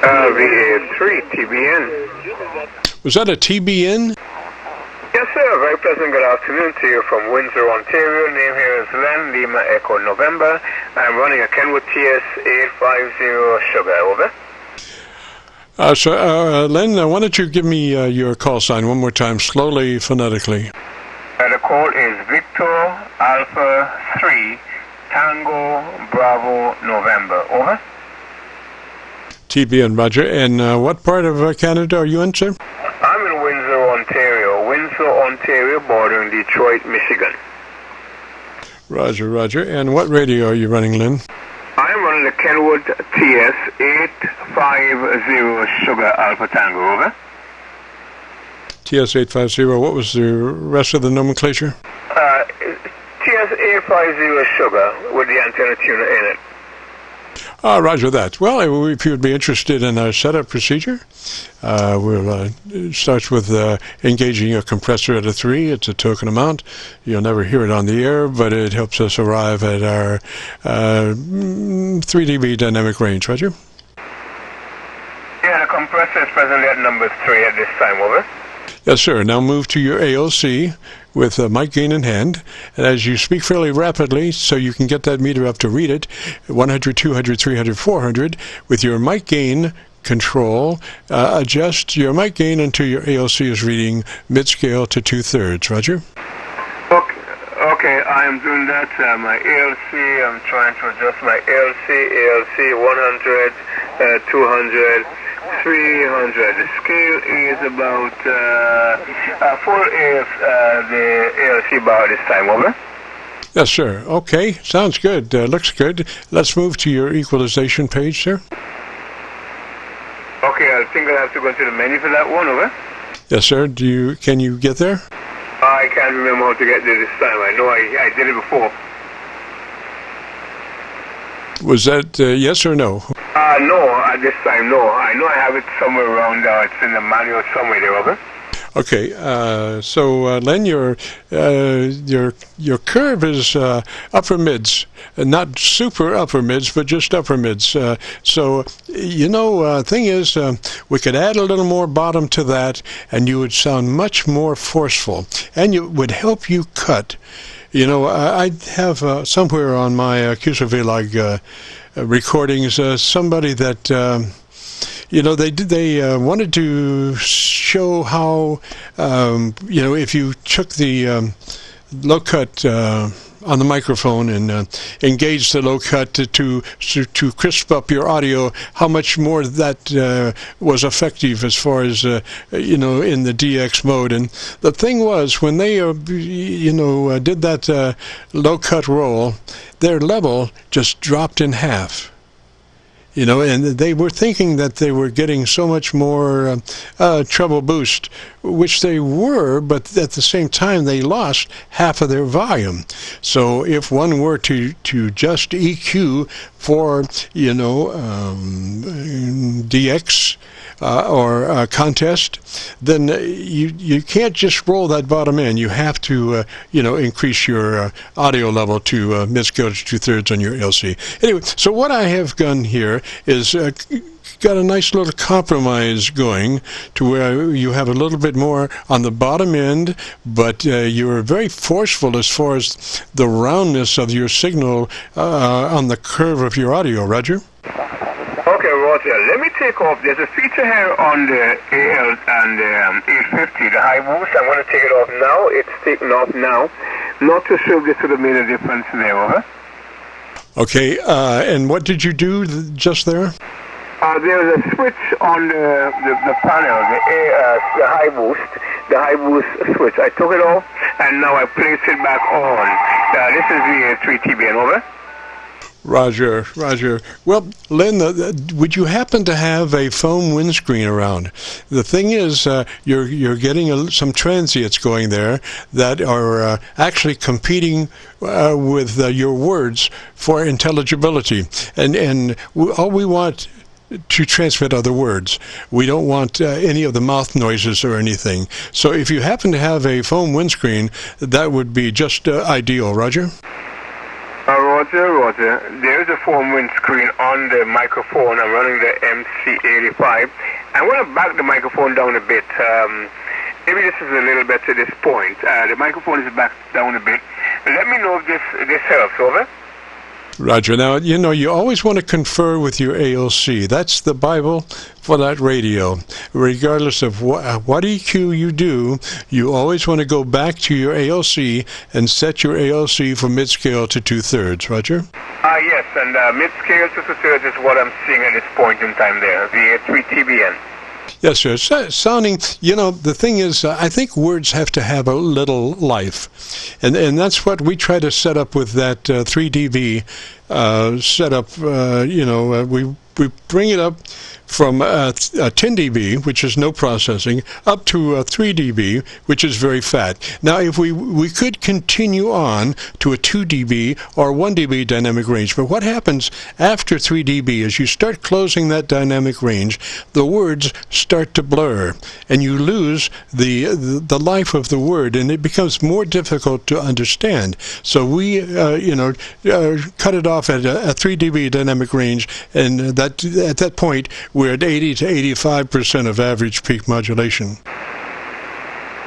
LEN-VA3TBN. Was that a TBN? Yes, sir. Very pleasant good afternoon to you from Windsor, Ontario. Name here is Len, Lima Echo November. I'm running a Kenwood TS-850 Sugar. Over. Len, why don't you give me your call sign one more time, slowly, phonetically. The code is Victor Alpha 3 Tango Bravo November. Over. TBN, Roger. And what part of Canada are you in, sir? I'm in Windsor, Ontario. Windsor, Ontario, bordering Detroit, Michigan. Roger, Roger. And what radio are you running, Len? I'm running the Kenwood TS-850 Sugar Alpha Tango. Over. TS-850. What was the rest of the nomenclature? TS-850 Sugar with the antenna tuner in it. Roger that. Well, if you'd be interested in our setup procedure, we'll start with engaging a compressor at a 3. It's a token amount. You'll never hear it on the air, but it helps us arrive at our 3 dB dynamic range. Roger? Yeah, the compressor is presently at number 3 at this time. Over. Yes, sir. Now move to your AOC with mic gain in hand. And as you speak fairly rapidly, so you can get that meter up to read it, 100, 200, 300, 400, with your mic gain control, adjust your mic gain until your AOC is reading mid-scale to 2/3. Roger? Okay, I am doing that. My ALC, I'm trying to adjust my ALC 100, 200, 300. The scale is about 4 AF, the ALC bar this time. Over. Yes, sir. Okay, sounds good. Looks good. Let's move to your equalization page, sir. Okay, I think I'll have to go into the menu for that one. Over. Yes, sir. Can you get there? I can't remember how to get there this time. I know I did it before. Was that yes or no? No, at this time, no. I know I have it somewhere around. It's in the manual somewhere there, over. Okay, so Len, your curve is upper mids, not super upper mids, but just upper mids. So thing is, we could add a little more bottom to that, and you would sound much more forceful, and it would help you cut. I have somewhere on my Qso-Vlog recordings somebody that they wanted to show how if you took the low cut on the microphone and engage the low cut to crisp up your audio, how much more that was effective as far as in the DX mode. And the thing was, when they did that low cut roll, their level just dropped in half. And they were thinking that they were getting so much more treble boost, which they were, but at the same time they lost half of their volume. So if one were to just EQ for, DX or contest, then you can't just roll that bottom end. You have to, increase your audio level to mid-scale to 2/3 on your LC. Anyway, so what I have done here is got a nice little compromise going to where you have a little bit more on the bottom end, but you're very forceful as far as the roundness of your signal on the curve of your audio. Roger? Okay, Roger. Let me take off. There's a feature here on the AL and 850, the high boost. I'm going to take it off now. It's taken off now. Not too sure if this would have made a difference there, over. Okay, and what did you do just there? There's a switch on the panel, the high boost switch. I took it off, and now I place it back on. This is the 3TBN, over. Roger. Well, Len, would you happen to have a foam windscreen around? The thing is, you're getting some transients going there that are actually competing with your words for intelligibility, and all we want to transmit other words. We don't want any of the mouth noises or anything. So if you happen to have a foam windscreen, that would be just ideal. Roger? Roger. Roger. There is a 4-min screen on the microphone. I'm running the MC85. I'm going to back the microphone down a bit. Maybe this is a little better at this point. The microphone is backed down a bit. Let me know if this helps. Over. Roger. Now, you always want to confer with your ALC. That's the Bible for that radio. Regardless of what EQ you do, you always want to go back to your ALC and set your ALC from mid-scale to 2/3. Roger? Yes, and mid-scale to 2/3 is what I'm seeing at this point in time there, the 3TBN. Yes, sir. Sounding, the thing is, I think words have to have a little life. And that's what we try to set up with that 3dB setup. We bring it up from 10 dB, which is no processing, up to 3 dB, which is very fat. Now, if we could continue on to a 2 dB or 1 dB dynamic range, but what happens after 3 dB is you start closing that dynamic range, the words start to blur, and you lose the life of the word, and it becomes more difficult to understand. So we, cut it off at a 3 dB dynamic range, and at that point, we're at 80 to 85% of average peak modulation.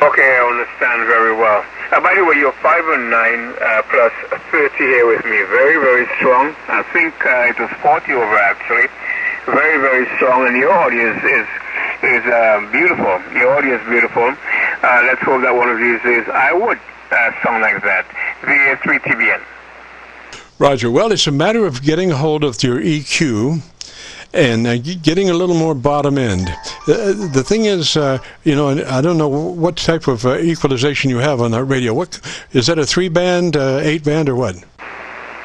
Okay, I understand very well. By the way, you're 5 and 9 plus 30 here with me. Very, very strong. I think it was 40 over actually. Very, very strong, and your audio is beautiful. Your audio is beautiful. Let's hope that one of these days I would sound like that. The 3TBN. Roger. Well, it's a matter of getting a hold of your EQ and getting a little more bottom end. The thing is, I don't know what type of equalization you have on that radio. What is that? A 3-band, 8-band, or what?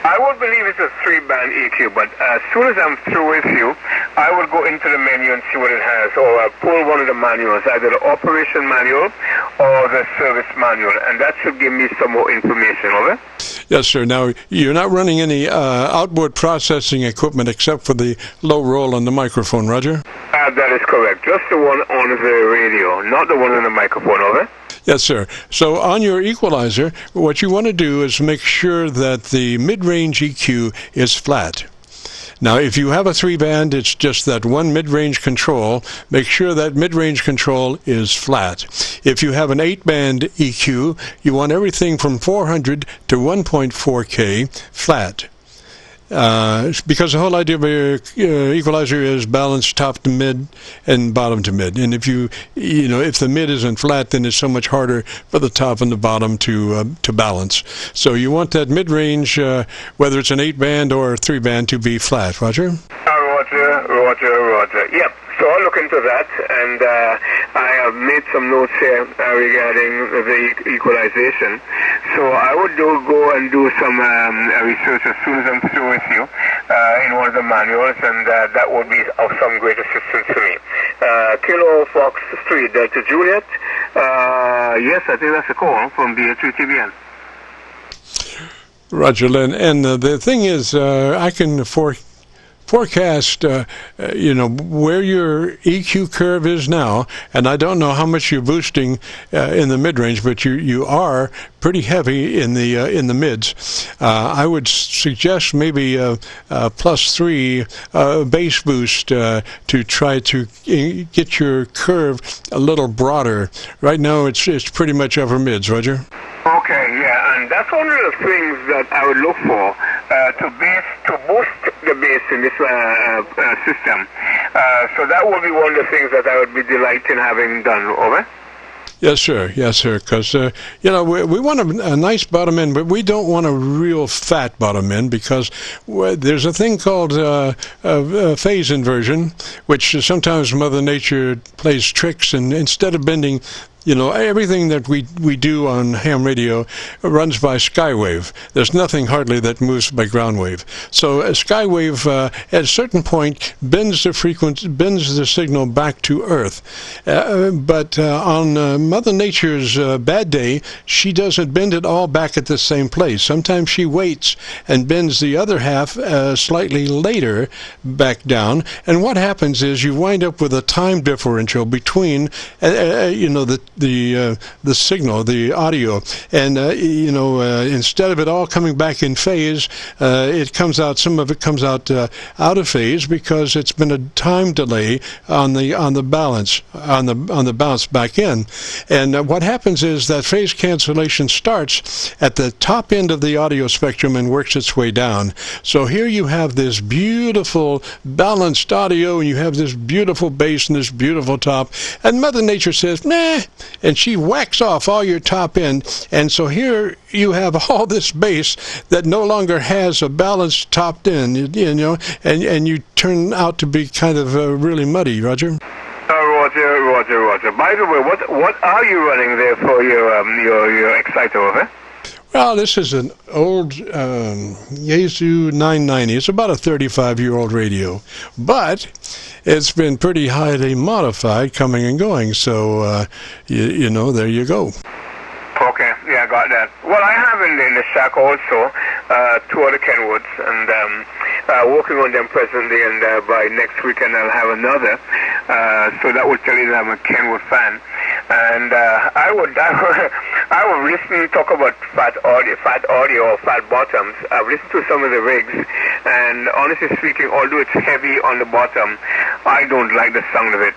I would believe it's a 3-band EQ, but as soon as I'm through with you, I will go into the menu and see what it has, or I'll pull one of the manuals, either the operation manual or the service manual, and that should give me some more information, over. Yes, sir. Now, you're not running any outboard processing equipment except for the low roll on the microphone, Roger? That is correct. Just the one on the radio, not the one on the microphone, over. Yes, sir. So on your equalizer, what you want to do is make sure that the mid-range EQ is flat. Now, if you have a 3-band, it's just that one mid-range control. Make sure that mid-range control is flat. If you have an 8-band EQ, you want everything from 400 to 1.4K flat. Because the whole idea of your equalizer is balanced top to mid and bottom to mid. And if if the mid isn't flat, then it's so much harder for the top and the bottom to balance. So you want that mid-range, whether it's an 8-band or a 3-band, to be flat. Roger? Roger. Yep. So I'll look into that, and I have made some notes here regarding the equalization. So I would go and do some research as soon as I'm through with you in one of the manuals, and that would be of some great assistance to me. Kilo Fox 3 Delta Juliet. Yes, I think that's a call from the 3TBN. Roger, Len. And the thing is, I can forecast, where your EQ curve is now, and I don't know how much you're boosting in the mid-range, but you are pretty heavy in the mids. I would suggest maybe a +3 bass boost to try to get your curve a little broader. Right now, it's pretty much upper mids, Roger. Okay, yeah, and that's one of the things that I would look for to boost the bass in this system. So that would be one of the things that I would be delighted in having done, over. Yes, sir. Because we want a nice bottom end, but we don't want a real fat bottom end, because there's a thing called phase inversion, which sometimes Mother Nature plays tricks, and instead of bending, everything that we do on ham radio runs by skywave. There's nothing hardly that moves by ground wave. So a skywave at a certain point bends the signal back to Earth. But on Mother Nature's bad day, she doesn't bend it all back at the same place. Sometimes she waits and bends the other half slightly later back down. And what happens is you wind up with a time differential between, the the signal, the audio, and instead of it all coming back in phase, it comes out. Some of it comes out out of phase because it's been a time delay on the balance on the bounce back in. And what happens is that phase cancellation starts at the top end of the audio spectrum and works its way down. So here you have this beautiful balanced audio, and you have this beautiful bass and this beautiful top, and Mother Nature says, nah, and she whacks off all your top end, and so here you have all this bass that no longer has a balanced top end, and you turn out to be kind of really muddy, Roger. Roger. By the way, what are you running there for your exciter over? Well, this is an old Yaesu 990. It's about a 35-year-old radio, but it's been pretty highly modified coming and going, so, there you go. Okay, yeah, I got that. Well, I have in the shack also 2 other Kenwoods, and working on them presently, and by next weekend I'll have another. So that would tell you that I'm a Kenwood fan. And I would listen to talk about fat audio or fat bottoms. I've listened to some of the rigs, and honestly speaking, although it's heavy on the bottom, I don't like the sound of it.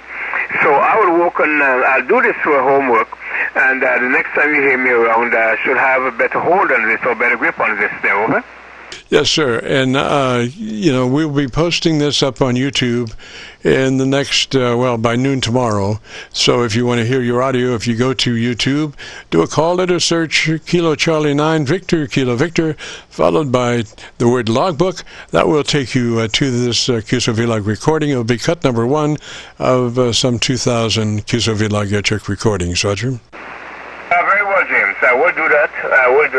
So I will work on, I'll do this for homework, and the next time you hear me around, I should have a better hold on this or better grip on this there, over? Yes, sir. And, we'll be posting this up on YouTube in the next, by noon tomorrow. So if you want to hear your audio, if you go to YouTube, do a call letter search, Kilo Charlie 9, Victor, Kilo Victor, followed by the word logbook. That will take you to this Qso-Vlog recording. It will be cut number 1 of some 2,000 Qso-Vlog AIRCHECK recordings, Roger. Very well, James. I will do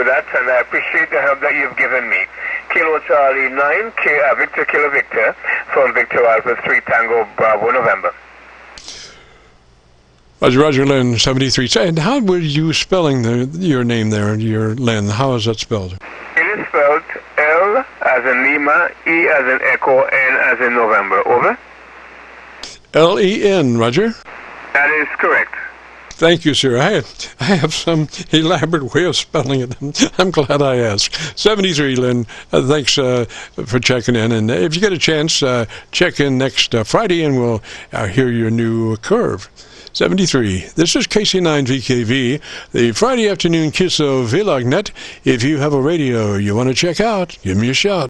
that, and I appreciate the help that you've given me. Kilo Charlie 9, Victor Kilo Victor, from Victor Alpha 3 Tango Bravo November. Roger Len 73. And how were you spelling your name there, your Len? How is that spelled? It is spelled L as in Lima, E as in Echo, N as in November. Over. L-E-N, Roger? That is correct. Thank you, sir. I have some elaborate way of spelling it. I'm glad I asked. 73, Len. Thanks for checking in. And if you get a chance, check in next Friday, and we'll hear your new curve. 73. This is KC9VKV, the Friday afternoon Qso-Vlog net. If you have a radio you want to check out, give me a shout.